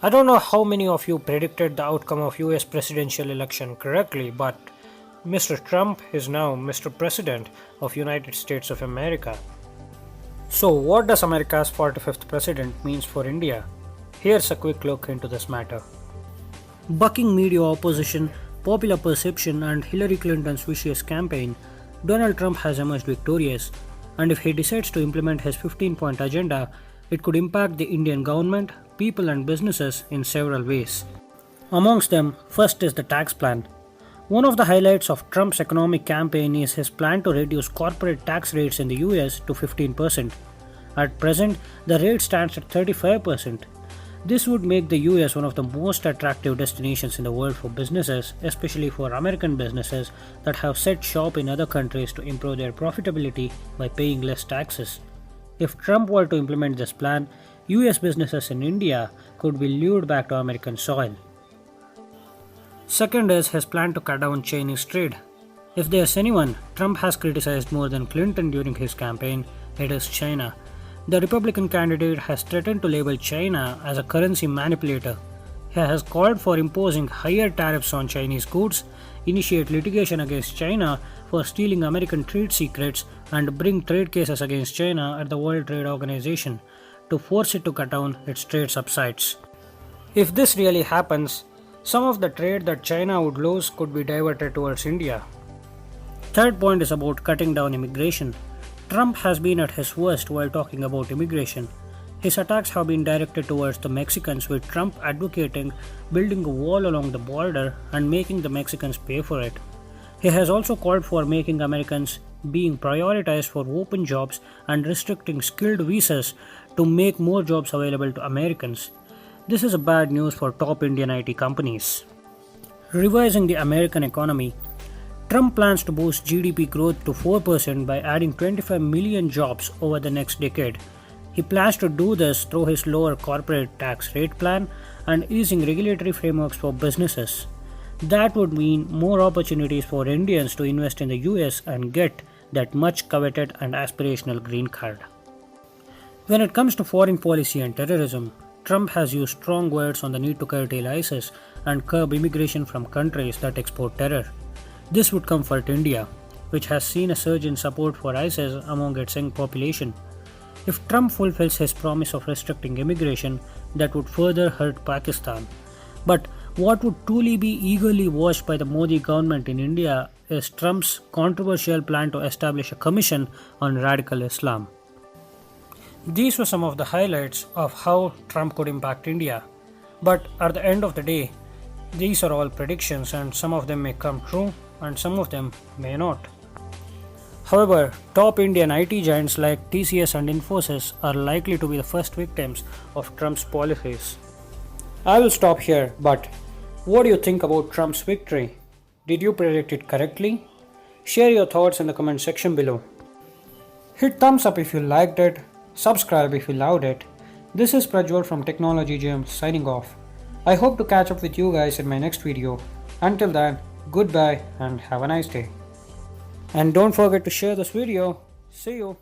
I don't know how many of you predicted the outcome of US presidential election correctly, but Mr. Trump is now Mr. President of United States of America. So what does America's 45th president means for India? Here's a quick look into this matter. Bucking media opposition, popular perception and Hillary Clinton's vicious campaign, Donald Trump has emerged victorious, and if he decides to implement his 15-point agenda, it could impact the Indian government, people and businesses in several ways. Amongst them, first is the tax plan. One of the highlights of Trump's economic campaign is his plan to reduce corporate tax rates in the US to 15%. At present, the rate stands at 35%. This would make the US one of the most attractive destinations in the world for businesses, especially for American businesses that have set shop in other countries to improve their profitability by paying less taxes. If Trump were to implement this plan, US businesses in India could be lured back to American soil. Second is his plan to cut down Chinese trade. If there's anyone Trump has criticized more than Clinton during his campaign, it is China. The Republican candidate has threatened to label China as a currency manipulator. He has called for imposing higher tariffs on Chinese goods, initiate litigation against China for stealing American trade secrets, and bring trade cases against China at the World Trade Organization to force it to cut down its trade subsides. If this really happens, some of the trade that China would lose could be diverted towards India. Third point is about cutting down immigration. Trump has been at his worst while talking about immigration. His attacks have been directed towards the Mexicans, with Trump advocating building a wall along the border and making the Mexicans pay for it. He has also called for making Americans being prioritized for open jobs and restricting skilled visas to make more jobs available to Americans. This is bad news for top Indian IT companies. Revising the American economy. Trump plans to boost GDP growth to 4% by adding 25 million jobs over the next decade. He plans to do this through his lower corporate tax rate plan and easing regulatory frameworks for businesses. That would mean more opportunities for Indians to invest in the US and get that much coveted and aspirational green card. When it comes to foreign policy and terrorism, Trump has used strong words on the need to curtail ISIS and curb immigration from countries that export terror. This would comfort India, which has seen a surge in support for ISIS among its young population. If Trump fulfills his promise of restricting immigration, that would further hurt Pakistan. But what would truly be eagerly watched by the Modi government in India is Trump's controversial plan to establish a commission on radical Islam. These were some of the highlights of how Trump could impact India. But at the end of the day, these are all predictions, and some of them may come true and some of them may not. However, top Indian IT giants like TCS and Infosys are likely to be the first victims of Trump's policies. I will stop here, but what do you think about Trump's victory? Did you predict it correctly? Share your thoughts in the comment section below. Hit thumbs up if you liked it, subscribe if you loved it. This is Prajwal from Technology Gems signing off. I hope to catch up with you guys in my next video. Until then, goodbye and have a nice day. And don't forget to share this video. See you.